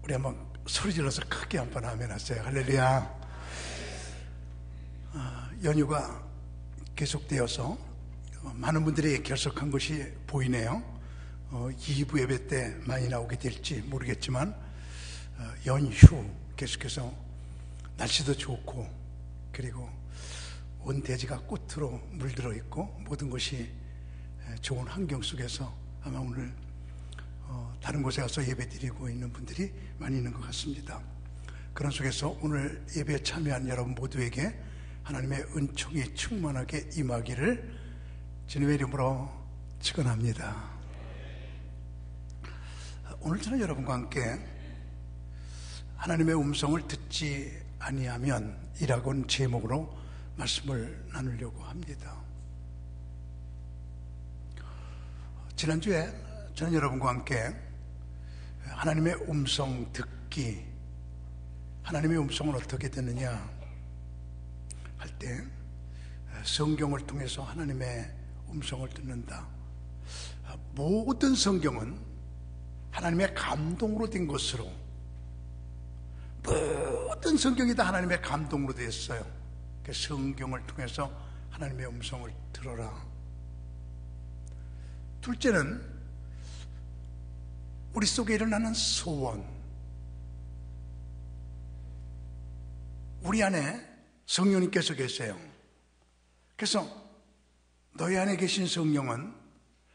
우리 한번 소리 질러서 크게 한번 아멘 하세요. 할렐루야. 연휴가 계속되어서 많은 분들이 결석한 것이 보이네요. 2부 예배 때 많이 나오게 될지 모르겠지만 연휴 계속해서 날씨도 좋고 그리고 온 대지가 꽃으로 물들어 있고 모든 것이 좋은 환경 속에서 아마 오늘 다른 곳에 가서 예배 드리고 있는 분들이 많이 있는 것 같습니다. 그런 속에서 오늘 예배에 참여한 여러분 모두에게 하나님의 은총이 충만하게 임하기를 주님의 이름으로 축원합니다. 오늘 저는 여러분과 함께 하나님의 음성을 듣지 아니하면 이라고는 제목으로 말씀을 나누려고 합니다. 지난주에 저는 여러분과 함께 하나님의 음성 듣기, 하나님의 음성은 어떻게 듣느냐 할 때 성경을 통해서 하나님의 음성을 듣는다. 모든 성경은 하나님의 감동으로 된 것으로, 모든 성경이 다 하나님의 감동으로 되었어요. 그 성경을 통해서 하나님의 음성을 들어라. 둘째는 우리 속에 일어나는 소원, 우리 안에 성령님께서 계세요. 그래서 너희 안에 계신 성령은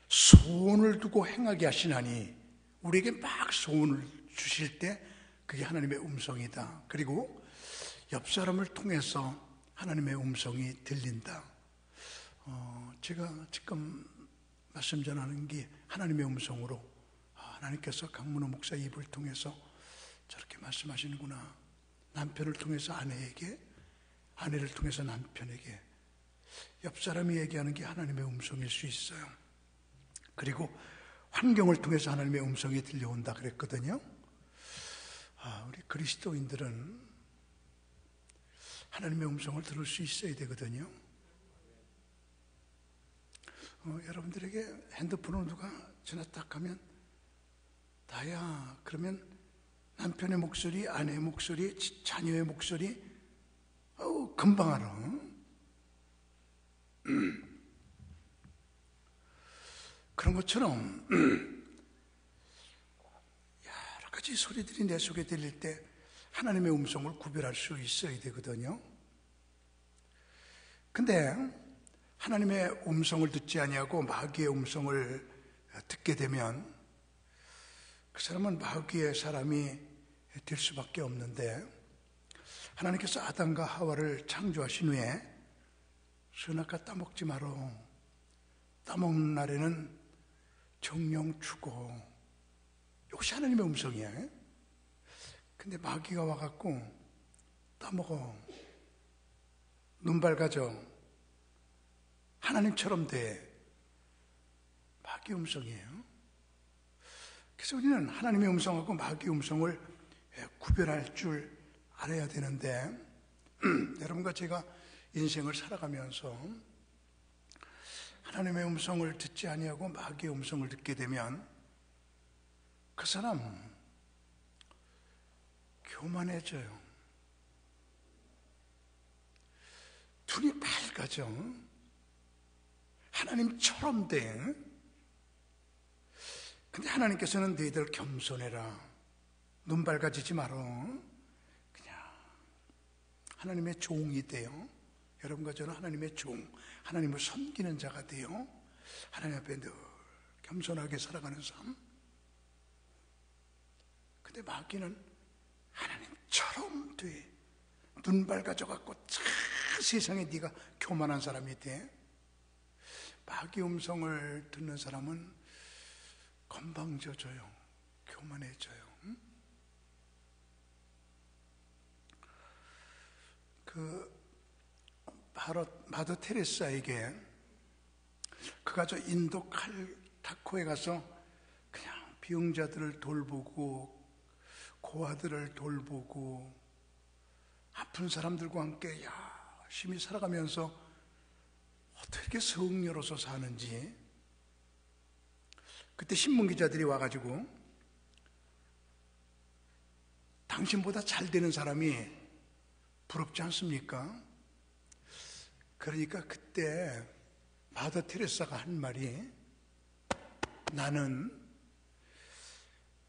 소원을 두고 행하게 하시나니 우리에게 막 소원을 주실 때 그게 하나님의 음성이다. 그리고 옆 사람을 통해서 하나님의 음성이 들린다. 제가 지금 말씀 전하는 게 하나님의 음성으로 하나님께서 강문호 목사 입을 통해서 저렇게 말씀하시는구나. 남편을 통해서 아내에게, 아내를 통해서 남편에게, 옆 사람이 얘기하는 게 하나님의 음성일 수 있어요. 그리고 환경을 통해서 하나님의 음성이 들려온다 그랬거든요. 우리 그리스도인들은 하나님의 음성을 들을 수 있어야 되거든요. 여러분들에게 핸드폰으로 누가 전화 딱 하면 나야, 그러면 남편의 목소리, 아내의 목소리, 자녀의 목소리, 금방 알아. 그런 것처럼 여러 가지 소리들이 내 속에 들릴 때 하나님의 음성을 구별할 수 있어야 되거든요. 근데 하나님의 음성을 듣지 아니하고 마귀의 음성을 듣게 되면 그 사람은 마귀의 사람이 될 수밖에 없는데, 하나님께서 아담과 하와를 창조하신 후에 선악과 따먹지 마라, 따먹는 날에는 정령 죽어, 이것이 하나님의 음성이에요. 근데 마귀가 와갖고 따먹어, 눈 밝아져, 하나님처럼 돼. 마귀 음성이에요. 그래서 우리는 하나님의 음성하고 마귀의 음성을 구별할 줄 알아야 되는데, 여러분과 제가 인생을 살아가면서 하나님의 음성을 듣지 아니하고 마귀의 음성을 듣게 되면 그 사람 교만해져요. 눈이 밝아져. 하나님처럼 돼. 근데 하나님께서는 너희들 겸손해라, 눈 밝아지지 마라, 그냥 하나님의 종이 돼요. 여러분과 저는 하나님의 종, 하나님을 섬기는 자가 돼요. 하나님 앞에 늘 겸손하게 살아가는 삶. 근데 마귀는 하나님처럼 돼. 눈 밝아져갖고 세상에 네가 교만한 사람이 돼. 마귀 음성을 듣는 사람은 건방져져요. 교만해져요. 마더 테레사에게 그가 저 인도 칼타코에 가서 그냥 병자들을 돌보고 고아들을 돌보고 아픈 사람들과 함께 열심히 살아가면서 어떻게 성녀로서 사는지, 그때 신문 기자들이 와가지고 당신보다 잘 되는 사람이 부럽지 않습니까? 그러니까 그때 마더 테레사가 한 말이, 나는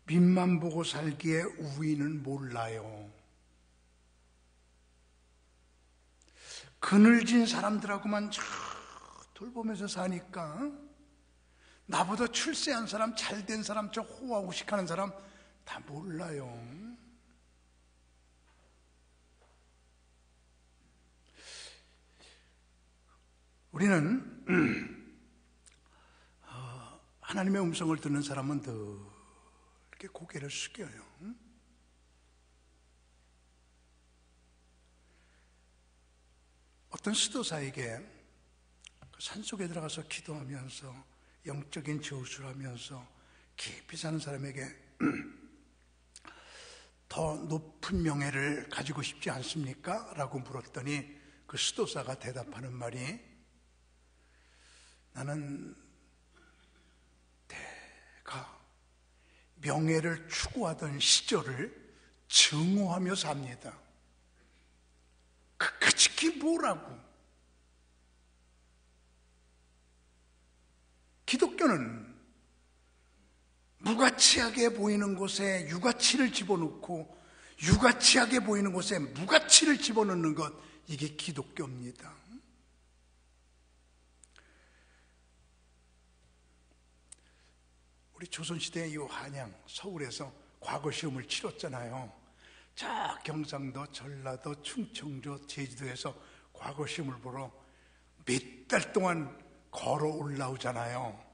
밑만 보고 살기에 우위는 몰라요. 그늘진 사람들하고만 쫙 돌보면서 사니까 나보다 출세한 사람, 잘된 사람, 저 호화호식하는 사람 다 몰라요. 우리는 하나님의 음성을 듣는 사람은 더 이렇게 고개를 숙여요. 어떤 수도사에게 산속에 들어가서 기도하면서 영적인 저수를 하면서 깊이 사는 사람에게 더 높은 명예를 가지고 싶지 않습니까? 라고 물었더니 그 수도사가 대답하는 말이, 나는 내가 명예를 추구하던 시절을 증오하며 삽니다. 그게 뭐라고? 기독교는 무가치하게 보이는 곳에 유가치를 집어넣고 유가치하게 보이는 곳에 무가치를 집어넣는 것, 이게 기독교입니다. 우리 조선시대의 이 한양, 서울에서 과거 시험을 치렀잖아요. 저 경상도, 전라도, 충청도, 제주도에서 과거 시험을 보러 몇 달 동안 걸어 올라오잖아요.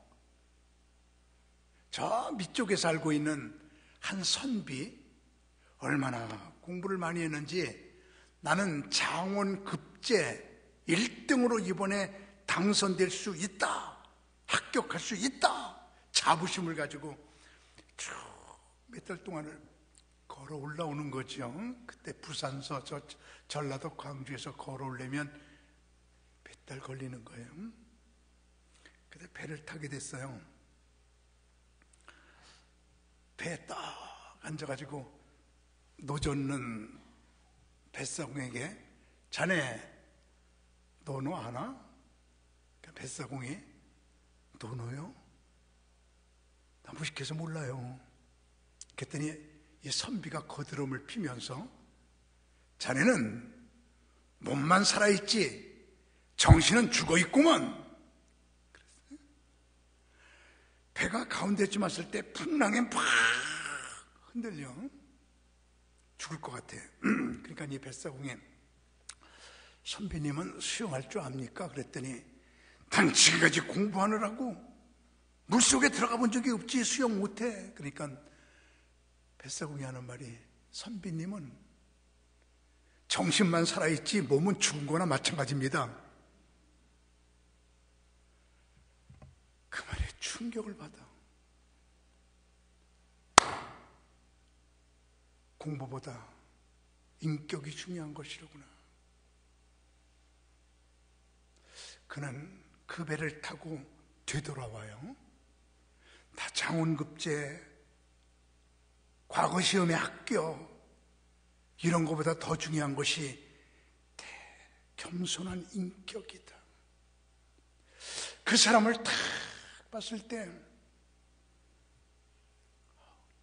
저 밑쪽에 살고 있는 한 선비, 얼마나 공부를 많이 했는지, 나는 장원급제 1등으로 이번에 당선될 수 있다, 합격할 수 있다, 자부심을 가지고 쭉 몇 달 동안을 걸어 올라오는 거죠. 그때 부산서, 저 전라도 광주에서 걸어 오려면 몇 달 걸리는 거예요. 그때 배를 타게 됐어요. 배에 딱 앉아가지고 노젓는 뱃사공에게, 자네 노노 아나? 뱃사공이, 노노요? 나 무식해서 몰라요. 그랬더니 이 선비가 거드름을 피면서, 자네는 몸만 살아있지 정신은 죽어있구먼. 배가 가운데쯤 왔을 때 풍랑에 팍 흔들려 죽을 것 같아. 그러니까 이 뱃사공에, 선비님은 수영할 줄 압니까? 그랬더니, 난 지금까지 공부하느라고 물속에 들어가 본 적이 없지, 수영 못해. 그러니까 뱃사공이 하는 말이, 선비님은 정신만 살아있지 몸은 죽은 거나 마찬가지입니다. 그 말에 충격을 받아. 공부보다 인격이 중요한 것이로구나. 그는 그 배를 타고 되돌아와요. 다 장원급제, 과거 시험에 합격, 이런 것보다 더 중요한 것이 겸손한 인격이다. 그 사람을 딱 봤을 때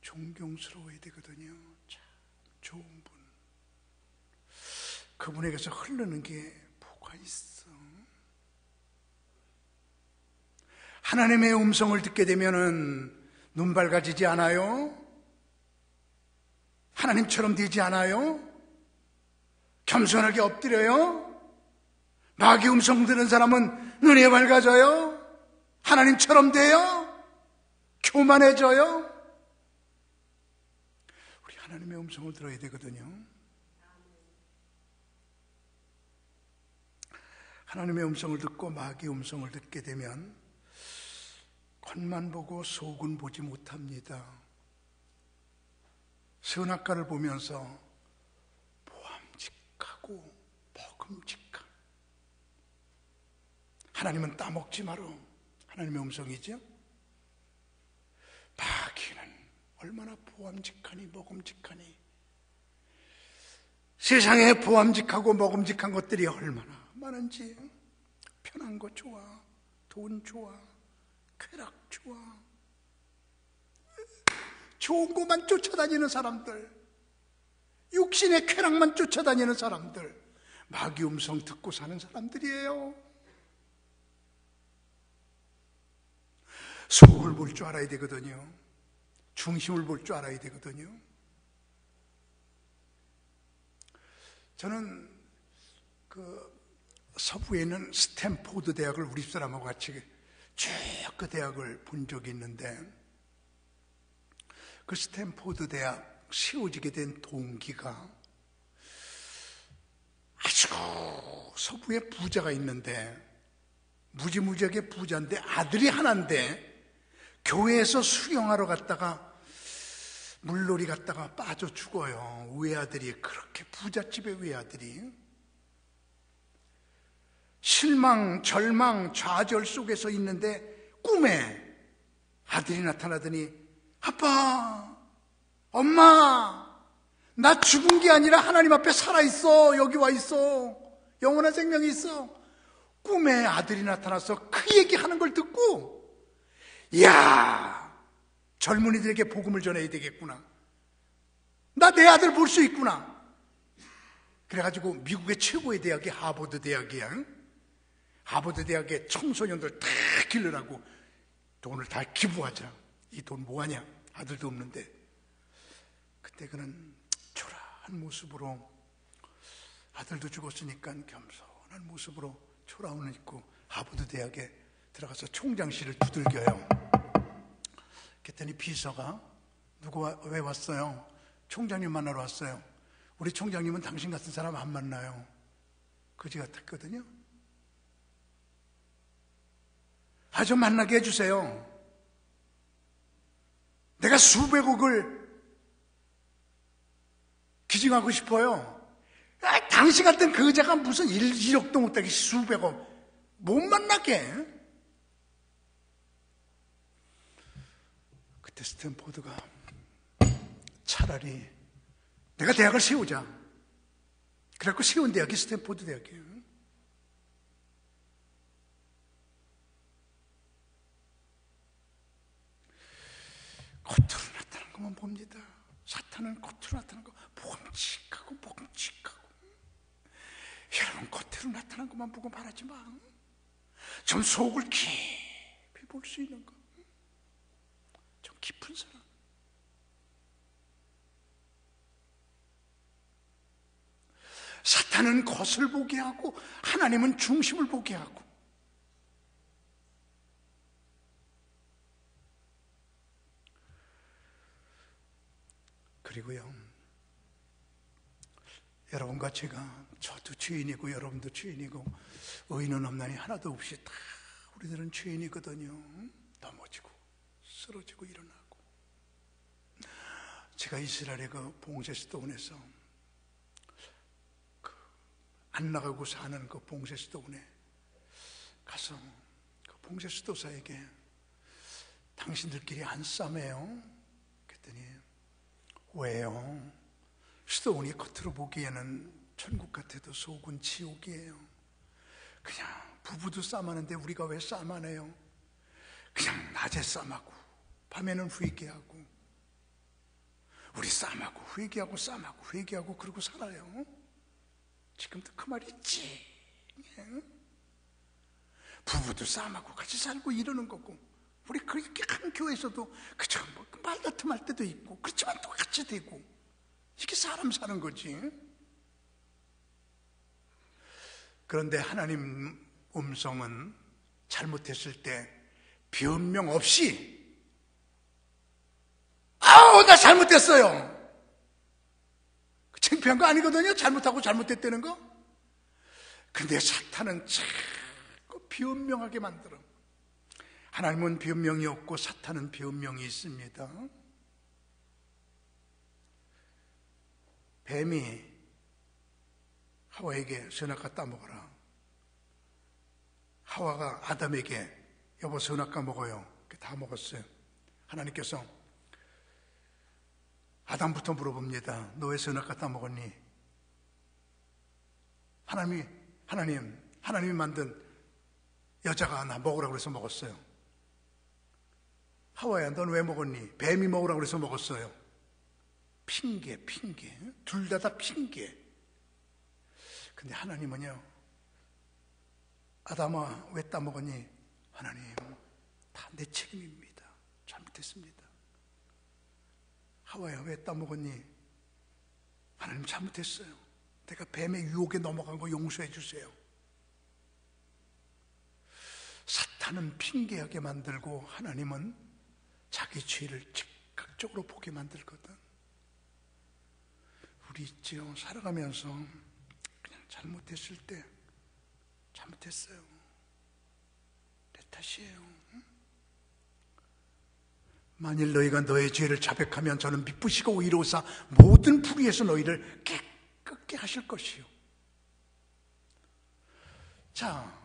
존경스러워야 되거든요. 참 좋은 분. 그분에게서 흐르는 게 뭐가 있어? 하나님의 음성을 듣게 되면은 눈 밝아지지 않아요? 하나님처럼 되지 않아요? 겸손하게 엎드려요? 마귀 음성 듣는 사람은 눈이 밝아져요? 하나님처럼 돼요? 교만해져요? 우리 하나님의 음성을 들어야 되거든요. 하나님의 음성을 듣고 마귀 음성을 듣게 되면 겉만 보고 속은 보지 못합니다. 선악과를 보면서 보암직하고 먹음직한, 하나님은 따먹지 마라, 하나님의 음성이죠. 마귀는 얼마나 보암직하니 먹음직하니 세상에 보암직하고 먹음직한 것들이 얼마나 많은지, 편한 거 좋아, 돈 좋아, 쾌락 좋아, 좋은 것만 쫓아다니는 사람들, 육신의 쾌락만 쫓아다니는 사람들, 마귀 음성 듣고 사는 사람들이에요. 속을 볼 줄 알아야 되거든요. 중심을 볼 줄 알아야 되거든요. 저는 서부에 있는 스탠포드 대학을 우리 사람하고 같이 쭉 그 대학을 본 적이 있는데, 그 스탠포드 대학 세워지게 된 동기가 아주 서부에 부자가 있는데, 무지무지하게 부자인데 아들이 하나인데, 교회에서 수영하러 갔다가 물놀이 갔다가 빠져 죽어요. 외아들이, 그렇게 부잣집의 외아들이. 실망, 절망, 좌절 속에서 있는데 꿈에 아들이 나타나더니, 아빠, 엄마, 나 죽은 게 아니라 하나님 앞에 살아있어. 여기 와 있어. 영원한 생명이 있어. 꿈에 아들이 나타나서 그 얘기하는 걸 듣고, 이야, 젊은이들에게 복음을 전해야 되겠구나. 나 내 아들 볼 수 있구나. 그래가지고 미국의 최고의 대학이 하버드 대학이야. 하버드 대학에 청소년들 다 길러라고 돈을 다 기부하자. 이 돈 뭐하냐? 아들도 없는데. 그때 그는 초라한 모습으로, 아들도 죽었으니까 겸손한 모습으로 초라한 옷 입고 하버드 대학에 들어가서 총장실을 두들겨요. 그랬더니 비서가, 왜 왔어요? 총장님 만나러 왔어요. 우리 총장님은 당신 같은 사람 안 만나요. 거지 같았거든요. 좀 만나게 해주세요. 내가 수백억을 기증하고 싶어요. 당신 같은 그 여자가 무슨 1억도 못하게 수백억 못 만나게. 그때 스탠포드가 차라리 내가 대학을 세우자. 그래갖고 세운 대학이 스탠포드 대학이에요. 겉으로 나타난 것만 봅니다. 사탄은 겉으로 나타난 거 봄직하고 봄직하고. 여러분, 겉으로 나타난 것만 보고 말하지 마. 좀 속을 깊이 볼 수 있는 거, 좀 깊은 사람. 사탄은 겉을 보게 하고 하나님은 중심을 보게 하고. 그리고요, 여러분과 제가, 저도 죄인이고 여러분도 죄인이고 의인은 없나니 하나도 없이 다 우리들은 죄인이거든요. 넘어지고 쓰러지고 일어나고. 제가 이스라엘의 그 봉쇄스도운에서 안 나가고 사는 그 봉쇄스도운에 가서 그 봉쇄스도사에게 당신들끼리 안 싸매요? 그랬더니 왜요? 스도운이 겉으로 보기에는 천국 같아도 속은 지옥이에요. 그냥 부부도 싸마는데 우리가 왜 싸마네요? 그냥 낮에 싸마고 밤에는 회개하고, 우리 싸마고 회개하고 싸마고 회개하고 그러고 살아요. 지금도 그 말이 있지. 부부도 싸마고 같이 살고 이러는 거고, 우리 그렇게 한 교회에서도 그저 뭐 말다툼할 때도 있고, 그렇지만 또 같이 되고, 이게 사람 사는 거지. 그런데 하나님 음성은 잘못했을 때 변명 없이 나 잘못했어요. 창피한 거 아니거든요. 잘못하고 잘못했다는 거. 근데 사탄은 자꾸 변명하게 만들어. 하나님은 변명이 없고 사탄은 변명이 있습니다. 뱀이 하와에게 선악과 따먹어라. 하와가 아담에게 여보 선악과 먹어요. 다 먹었어요. 하나님께서 아담부터 물어봅니다. 너 왜 선악과 따먹었니? 하나님이 만든 여자가 나 먹으라고 그래서 먹었어요. 하와야, 넌 왜 먹었니? 뱀이 먹으라고 그래서 먹었어요. 핑계. 둘 다 핑계. 근데 하나님은요, 아담아, 왜 따먹었니? 하나님, 다 내 책임입니다. 잘못했습니다. 하와야, 왜 따먹었니? 하나님, 잘못했어요. 내가 뱀의 유혹에 넘어간 거 용서해 주세요. 사탄은 핑계하게 만들고 하나님은 자기 죄를 즉각적으로 보게 만들거든. 우리 있지요, 살아가면서 그냥 잘못했을 때 잘못했어요. 내 탓이에요. 만일 너희가 너의 죄를 자백하면 저는 미쁘시고 의로우사 모든 불의에서 너희를 깨끗게 하실 것이요. 자,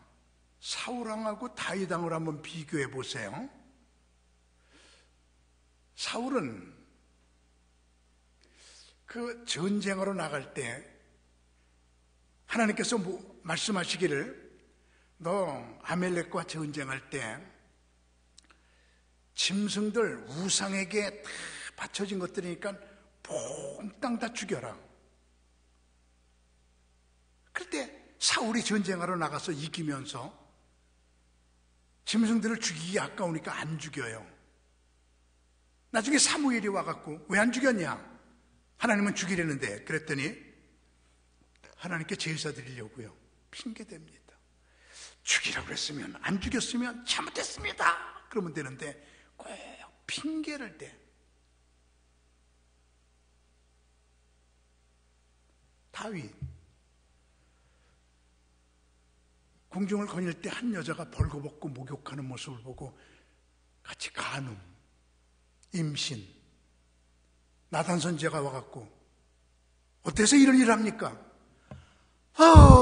사울왕하고 다윗왕을 한번 비교해 보세요. 사울은 그 전쟁하러 나갈 때 하나님께서 말씀하시기를 너 아멜렉과 전쟁할 때 짐승들 우상에게 다 바쳐진 것들이니까 몽땅 다 죽여라. 그럴 때 사울이 전쟁하러 나가서 이기면서 짐승들을 죽이기 아까우니까 안 죽여요. 나중에 사무엘이 와갖고 왜 안 죽였냐? 하나님은 죽이려는데. 그랬더니 하나님께 제사 드리려고요. 핑계댑니다. 죽이라고 그랬으면, 안 죽였으면 잘못했습니다. 그러면 되는데 꼭 핑계를 대. 다윗 궁중을 거닐 때 한 여자가 벌거벗고 목욕하는 모습을 보고 같이 간음, 임신, 나단 선지자가 와갖고 어때서 이런 일을 합니까?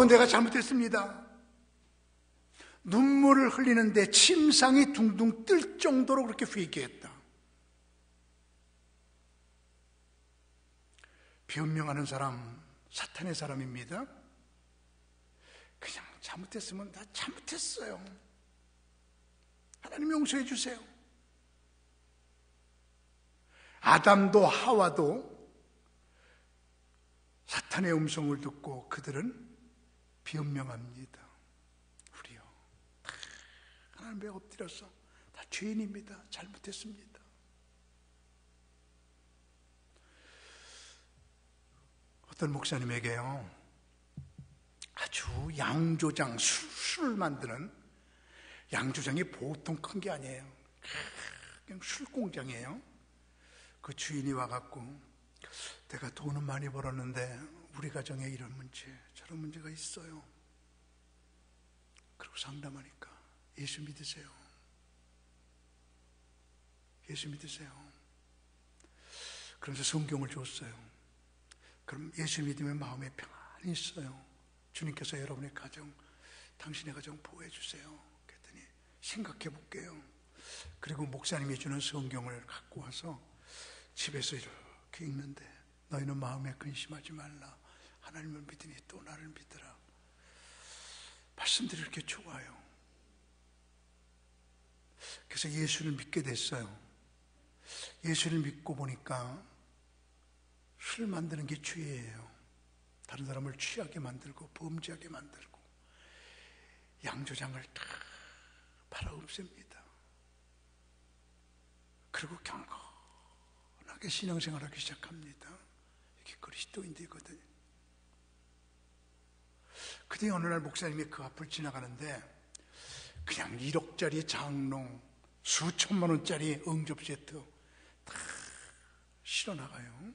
내가 잘못했습니다. 눈물을 흘리는데 침상이 둥둥 뜰 정도로 그렇게 회개했다. 변명하는 사람 사탄의 사람입니다. 그냥 잘못했으면 다 잘못했어요. 하나님 용서해 주세요. 아담도 하와도 사탄의 음성을 듣고 그들은 변명합니다. 우리요, 다 하나님께 엎드려서 다 죄인입니다. 잘못했습니다. 어떤 목사님에게요, 아주 양조장, 술을 만드는 양조장이 보통 큰 게 아니에요. 그냥 술 공장이에요. 그 주인이 와갖고 내가 돈은 많이 벌었는데 우리 가정에 이런 문제, 저런 문제가 있어요. 그리고 상담하니까 예수 믿으세요. 예수 믿으세요. 그러면서 성경을 줬어요. 그럼 예수 믿으면 마음에 평안이 있어요. 주님께서 여러분의 가정, 당신의 가정 보호해 주세요. 그랬더니 생각해 볼게요. 그리고 목사님이 주는 성경을 갖고 와서 집에서 이렇게 읽는데 너희는 마음에 근심하지 말라. 하나님을 믿으니 또 나를 믿으라. 말씀들이 이렇게 좋아요. 그래서 예수를 믿게 됐어요. 예수를 믿고 보니까 술 만드는 게 죄예요. 다른 사람을 취하게 만들고 범죄하게 만들고 양조장을 다 팔아 없앱니다. 그리고 경건하게 신앙생활하기 시작합니다. 이게 그리스도인들이거든요. 그때 어느 날 목사님이 그 앞을 지나가는데 그냥 1억짜리 장롱, 수천만 원짜리 응접 세트 다 실어나가요.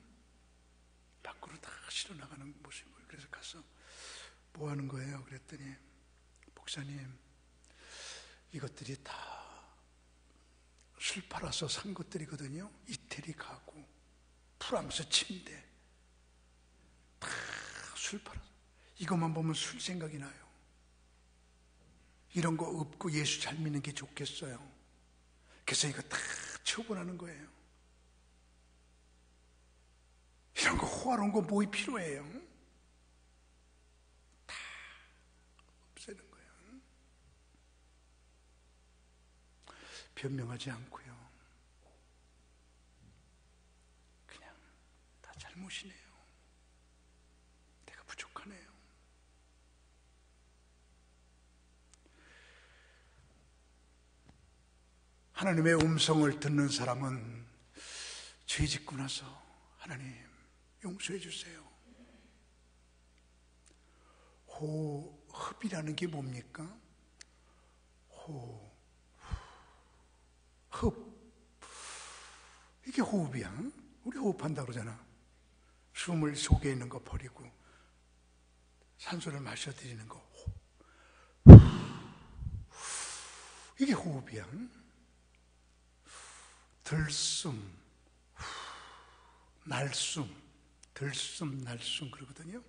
밖으로 다 실어나가는 모습을. 그래서 가서 뭐 하는 거예요? 그랬더니 목사님, 이것들이 다 술 팔아서 산 것들이거든요. 이태리 가구, 프랑스 침대 다 술 팔아서. 이것만 보면 술 생각이 나요. 이런 거 없고 예수 잘 믿는 게 좋겠어요. 그래서 이거 다 처분하는 거예요. 이런 거 호화로운 거 뭐이 필요해요? 다 변명하지 않고요. 그냥 다 잘못이네요. 내가 부족하네요. 하나님의 음성을 듣는 사람은 죄 짓고 나서 하나님 용서해 주세요. 호흡이라는 게 뭡니까? 호흡. 이게 호흡이야. 우리 호흡한다고 그러잖아. 숨을 속에 있는 거 버리고 산소를 마셔드리는 거. 이게 호흡이야. 들숨, 날숨, 들숨, 날숨 그러거든요.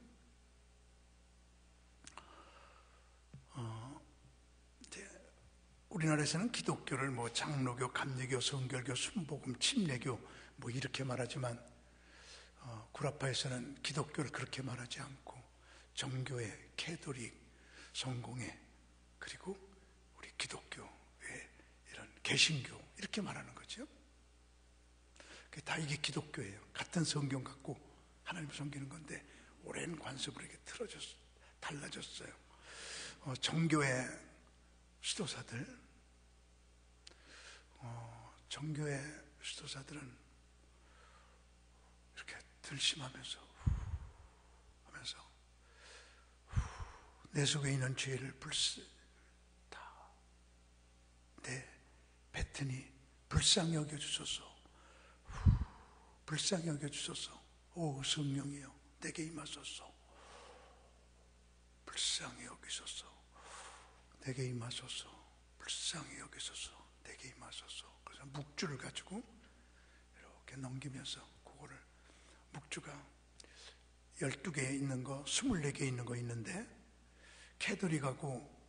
우리나라에서는 기독교를 뭐 장로교, 감리교, 성결교, 순복음, 침례교 뭐 이렇게 말하지만 구라파에서는 기독교를 그렇게 말하지 않고 정교회, 캐톨릭, 성공회 그리고 우리 기독교의 이런 개신교 이렇게 말하는 거죠. 다 이게 기독교예요. 같은 성경 갖고 하나님을 섬기는 건데 오랜 관습으로 이렇게 달라졌어요. 정교회 수도사들, 정교회 수도사들은 이렇게 들심하면서 내 속에 있는 죄를 내 뱉으니 불쌍히 여겨주소서. 불쌍히 여겨주소서. 오 성령이여 내게 임하소서. 불쌍히 여기소서. 내게 임하소서. 불쌍히 여기소서. 내게 임하소서. 그래서 묵주를 가지고 이렇게 넘기면서 그거를 묵주가 12개 있는 거 24개 있는 거 있는데 캐톨릭하고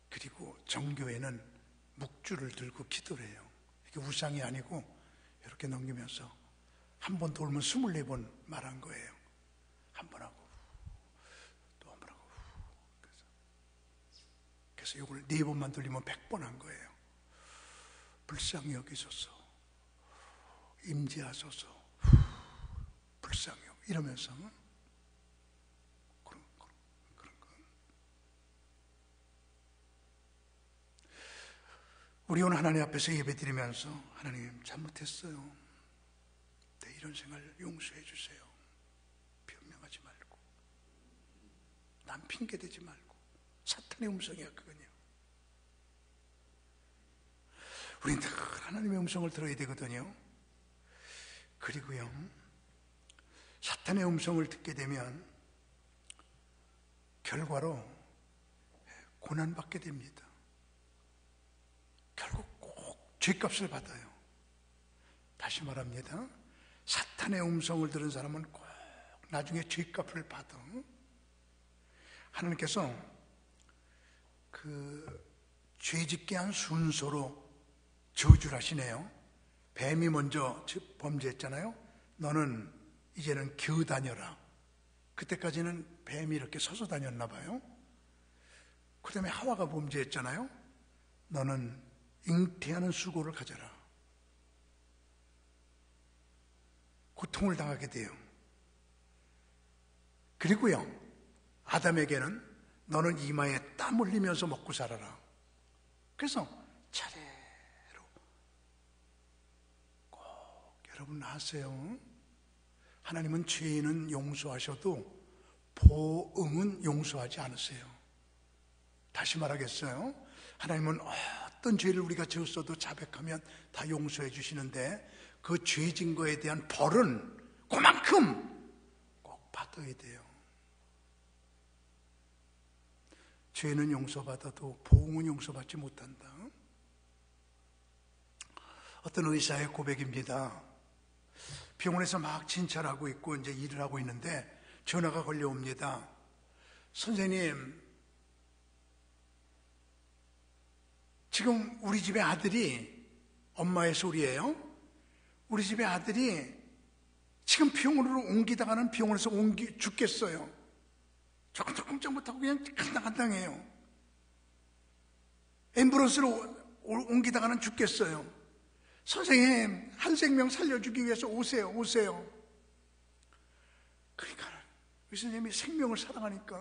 그리고 정교회는 묵주를 들고 기도를 해요. 이게 우상이 아니고 이렇게 넘기면서 한 번 돌면 24번 말한 거예요. 한 번 하고 또 한 번 하고 그래서 이걸 4번만 돌리면 100번 한 거예요. 불쌍히 여기소서. 임재하소서. 불쌍히 이러면서 그런 거. 우리 오늘 하나님 앞에서 예배드리면서 하나님 잘못했어요. 내 이런 생활 용서해 주세요. 변명하지 말고 남 핑계대지 말고 사탄의 음성이야 그건요. 우리는 늘 하나님의 음성을 들어야 되거든요. 그리고요 사탄의 음성을 듣게 되면 결과로 고난받게 됩니다. 결국 꼭 죄값을 받아요. 다시 말합니다. 사탄의 음성을 들은 사람은 꼭 나중에 죄값을 받아. 하나님께서 그 죄짓게 한 순서로 저주를 하시네요. 뱀이 먼저 범죄했잖아요. 너는 이제는 기어 다녀라. 그때까지는 뱀이 이렇게 서서 다녔나 봐요. 그 다음에 하와가 범죄했잖아요. 너는 잉태하는 수고를 가져라. 고통을 당하게 돼요. 그리고요 아담에게는 너는 이마에 땀 흘리면서 먹고 살아라. 그래서 차례로 꼭 여러분 아세요? 하나님은 죄인은 용서하셔도 보응은 용서하지 않으세요. 다시 말하겠어요? 하나님은 어떤 죄를 우리가 지었어도 자백하면 다 용서해 주시는데 그 죄진 거에 대한 벌은 그만큼 꼭 받아야 돼요. 죄는 용서받아도 보응은 용서받지 못한다. 어떤 의사의 고백입니다. 병원에서 막 진찰하고 있고 이제 일을 하고 있는데 전화가 걸려옵니다. 선생님, 지금 우리 집의 아들이, 엄마의 소리예요. 우리 집의 아들이 지금 병원으로 옮기다가는 병원에서 죽겠어요. 조금 꼼짝 못하고 그냥 간당간당해요. 앰뷸런스로 옮기다가는 죽겠어요. 선생님, 한 생명 살려주기 위해서 오세요. 그러니까 의사님이 생명을 사랑하니까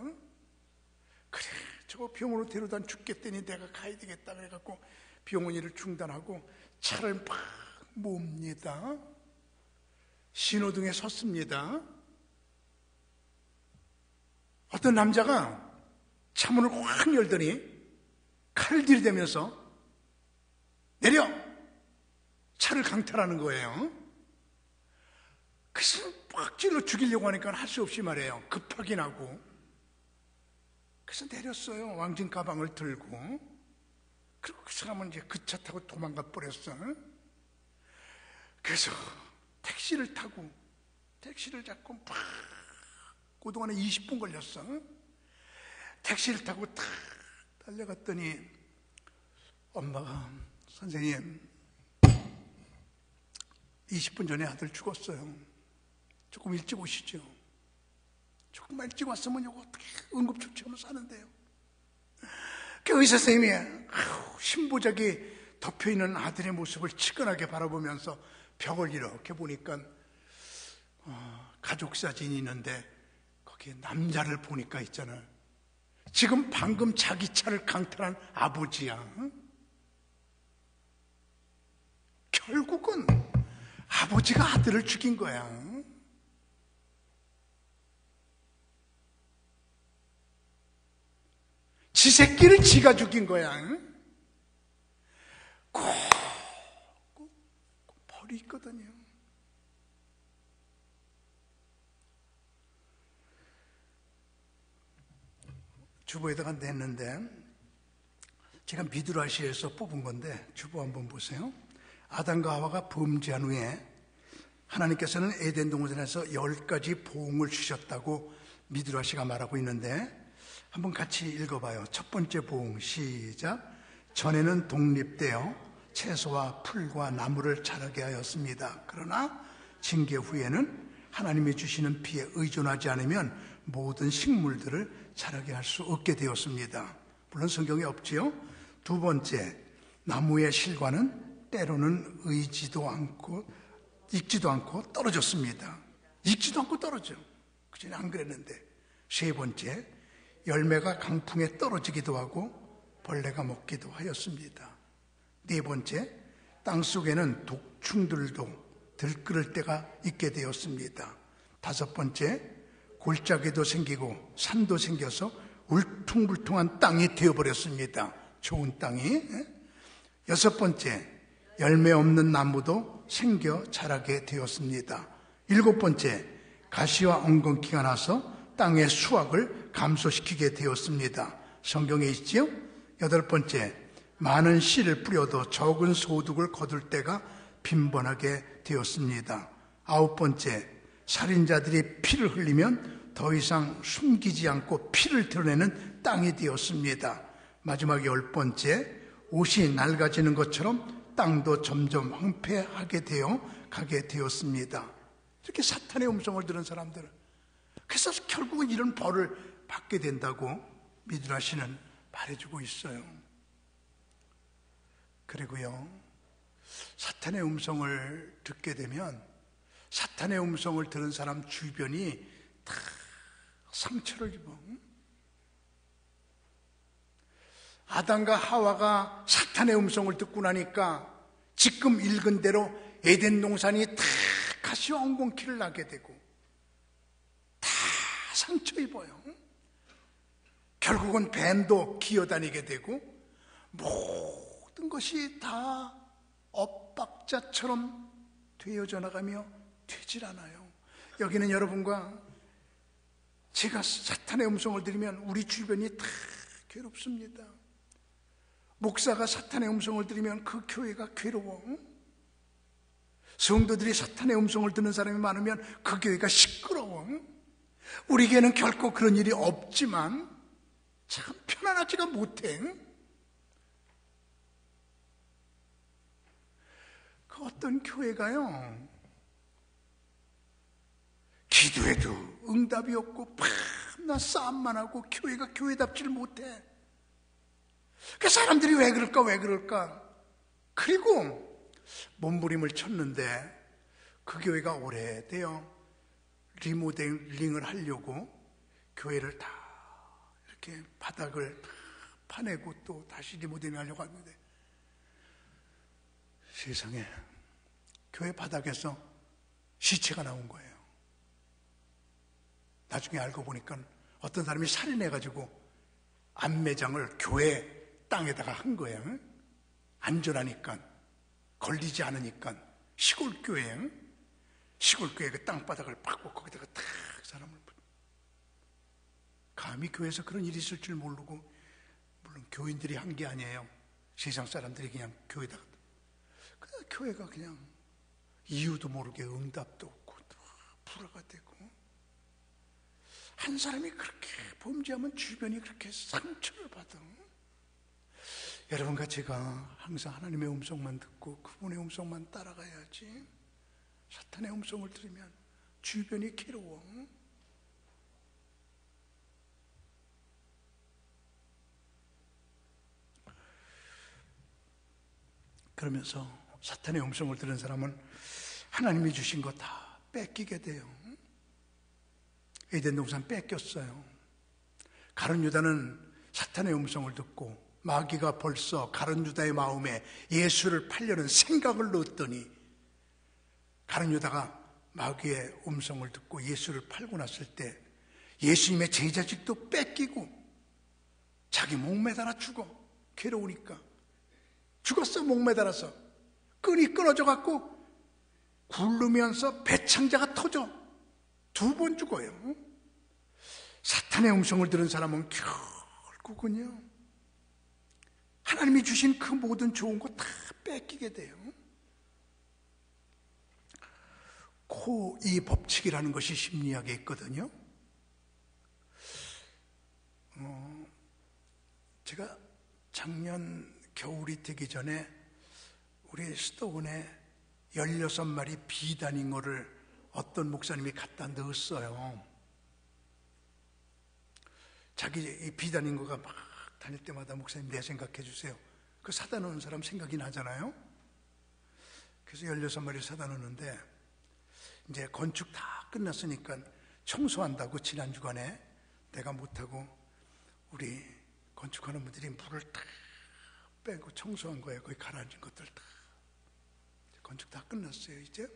그래, 저 병원으로 데려다 죽겠더니 내가 가야 되겠다 그래갖고 병원 일을 중단하고 차를 막 몹니다. 신호등에 섰습니다. 어떤 남자가 차문을 확 열더니 칼을 들이대면서 내려! 차를 강탈하는 거예요. 그래서 막 찔러 죽이려고 하니까 할 수 없이 말해요. 급하게 나고. 그래서 내렸어요. 왕진 가방을 들고. 그리고 그 사람은 이제 그 차 타고 도망가 버렸어. 그래서 택시를 잡고 막 그동안에 20분 걸렸어. 택시를 타고 탁 달려갔더니 엄마가 선생님 20분 전에 아들 죽었어요. 조금 일찍 오시죠. 조금 일찍 왔으면 이거 어떻게 응급처치하면 사는데요. 그 의사 선생님이 신부작이 덮여있는 아들의 모습을 치근하게 바라보면서 벽을 이렇게 보니까 가족 사진이 있는데 거기에 남자를 보니까 있잖아요. 지금 방금 자기 차를 강탈한 아버지야. 결국은 아버지가 아들을 죽인 거야. 지 새끼를 지가 죽인 거야. 꼭 벌이 있거든요. 주보에다가 냈는데 제가 미드라시에서 뽑은 건데 주보 한번 보세요. 아담과 하와가 범죄한 후에 하나님께서는 에덴 동산에서 10가지 보응을 주셨다고 미드라시가 말하고 있는데 한번 같이 읽어봐요. 첫 번째 보응 시작. 전에는 독립되어 채소와 풀과 나무를 자라게 하였습니다. 그러나 징계 후에는 하나님이 주시는 비에 의존하지 않으면 모든 식물들을 자라게 할 수 없게 되었습니다. 물론 성경에 없지요. 두 번째, 나무의 실과는 때로는 익지도 않고 떨어졌습니다. 익지도 않고 떨어져. 그전에 안 그랬는데. 세 번째, 열매가 강풍에 떨어지기도 하고 벌레가 먹기도 하였습니다. 네 번째, 땅속에는 독충들도 들끓을 때가 있게 되었습니다. 다섯 번째, 골짜기도 생기고 산도 생겨서 울퉁불퉁한 땅이 되어버렸습니다. 좋은 땅이. 여섯 번째, 열매 없는 나무도 생겨 자라게 되었습니다. 일곱 번째, 가시와 엉겅퀴가 나서 땅의 수확을 감소시키게 되었습니다. 성경에 있지요? 여덟 번째, 많은 씨를 뿌려도 적은 소득을 거둘 때가 빈번하게 되었습니다. 아홉 번째, 살인자들이 피를 흘리면 더 이상 숨기지 않고 피를 드러내는 땅이 되었습니다. 마지막 열 번째, 옷이 낡아지는 것처럼 땅도 점점 황폐하게 되어 가게 되었습니다. 이렇게 사탄의 음성을 들은 사람들은 그래서 결국은 이런 벌을 받게 된다고 미드라시는 말해주고 있어요. 그리고요, 사탄의 음성을 듣게 되면 사탄의 음성을 들은 사람 주변이 다 상처를 입어. 아담과 하와가 사탄의 음성을 듣고 나니까 지금 읽은 대로 에덴 동산이 다 가시와 엉겅퀴를 나게 되고 다 상처 입어요. 결국은 뱀도 기어다니게 되고 모든 것이 다 엇박자처럼 되어져 나가며 되질 않아요. 여기는 여러분과 제가 사탄의 음성을 들으면 우리 주변이 다 괴롭습니다. 목사가 사탄의 음성을 들으면 그 교회가 괴로워. 성도들이 사탄의 음성을 듣는 사람이 많으면 그 교회가 시끄러워. 우리 교회는 결코 그런 일이 없지만 참 편안하지가 못해. 그 어떤 교회가요, 기도해도 응답이 없고 밤낮 싸움만 하고 교회가 교회답지를 못해. 그 사람들이 왜 그럴까? 그리고 몸부림을 쳤는데 그 교회가 오래되어 리모델링을 하려고 교회를 다 이렇게 바닥을 파내고 또 다시 리모델링 하려고 하는데 세상에 교회 바닥에서 시체가 나온 거예요. 나중에 알고 보니까 어떤 사람이 살인해가지고 안매장을 교회 땅에다가 한 거예요. 안전하니까, 걸리지 않으니까. 시골교회 그 땅바닥을 파고 거기다가 탁 사람을. 감히 교회에서 그런 일이 있을 줄 모르고, 물론 교인들이 한 게 아니에요. 세상 사람들이 그냥 교회다가. 교회가 그냥 이유도 모르게 응답도 없고 불화가 되고, 한 사람이 그렇게 범죄하면 주변이 그렇게 상처를 받아. 여러분과 제가 항상 하나님의 음성만 듣고 그분의 음성만 따라가야지, 사탄의 음성을 들으면 주변이 괴로워. 그러면서 사탄의 음성을 들은 사람은 하나님이 주신 거 다 뺏기게 돼요. 에덴 동산 뺏겼어요. 가룟 유다는 사탄의 음성을 듣고 마귀가 벌써 가룟 유다의 마음에 예수를 팔려는 생각을 넣었더니, 가룟 유다가 마귀의 음성을 듣고 예수를 팔고 났을 때 예수님의 제자직도 뺏기고 자기 목 매달아 죽어. 괴로우니까 죽었어. 목 매달아서 끈이 끊어져 갖고 굴르면서 배창자가 터져 2번 죽어요. 사탄의 음성을 들은 사람은 결국은요, 하나님이 주신 그 모든 좋은 거 다 뺏기게 돼요. 이 법칙이라는 것이 심리학에 있거든요. 제가 작년 겨울이 되기 전에 우리 수도원에 16마리 비단잉어를 어떤 목사님이 갖다 넣었어요. 자기 이 비단잉어가 막 다닐 때마다 목사님 내 생각해 주세요. 그 사다 놓은 사람 생각이 나잖아요. 그래서 16마리 사다 놓는데 이제 건축 다 끝났으니까 청소한다고 지난 주간에 내가 못하고 우리 건축하는 분들이 물을 다 빼고 청소한 거예요. 거기 가라앉은 것들 다. 건축 다 끝났어요. 이제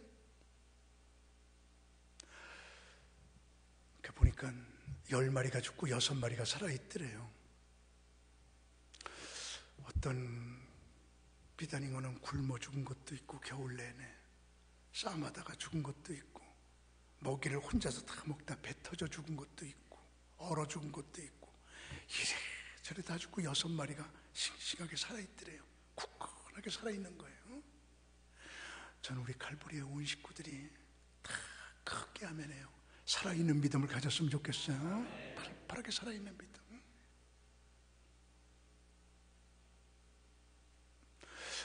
보니까 10마리가 죽고 6마리가 살아있더래요. 어떤 비단잉어는 굶어 죽은 것도 있고, 겨울 내내 싸움하다가 죽은 것도 있고, 먹이를 혼자서 다 먹다 배 터져 죽은 것도 있고, 얼어 죽은 것도 있고, 이래저래 다 죽고 6마리가 싱싱하게 살아있더래요. 굳건하게 살아있는 거예요. 저는 우리 칼보리의 온 식구들이 다 크게 아멘해요. 살아있는 믿음을 가졌으면 좋겠어요. 바르게 살아있는 믿음.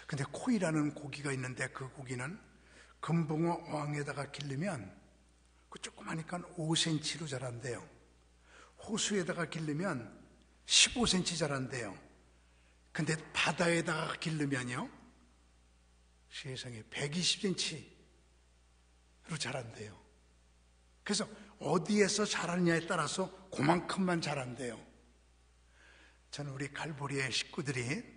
근데 코이라는 고기가 있는데, 그 고기는 금붕어 어항에다가 기르면 그 조그마니까 5cm로 자란대요. 호수에다가 기르면 15cm 자란대요. 근데 바다에다가 기르면요, 세상에 120cm로 자란대요. 그래서 어디에서 자라느냐에 따라서 그만큼만 자란대요. 저는 우리 갈보리의 식구들이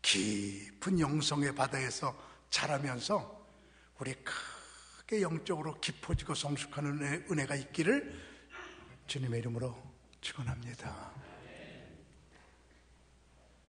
깊은 영성의 바다에서 자라면서 우리 크게 영적으로 깊어지고 성숙하는 은혜가 있기를 주님의 이름으로 축원합니다.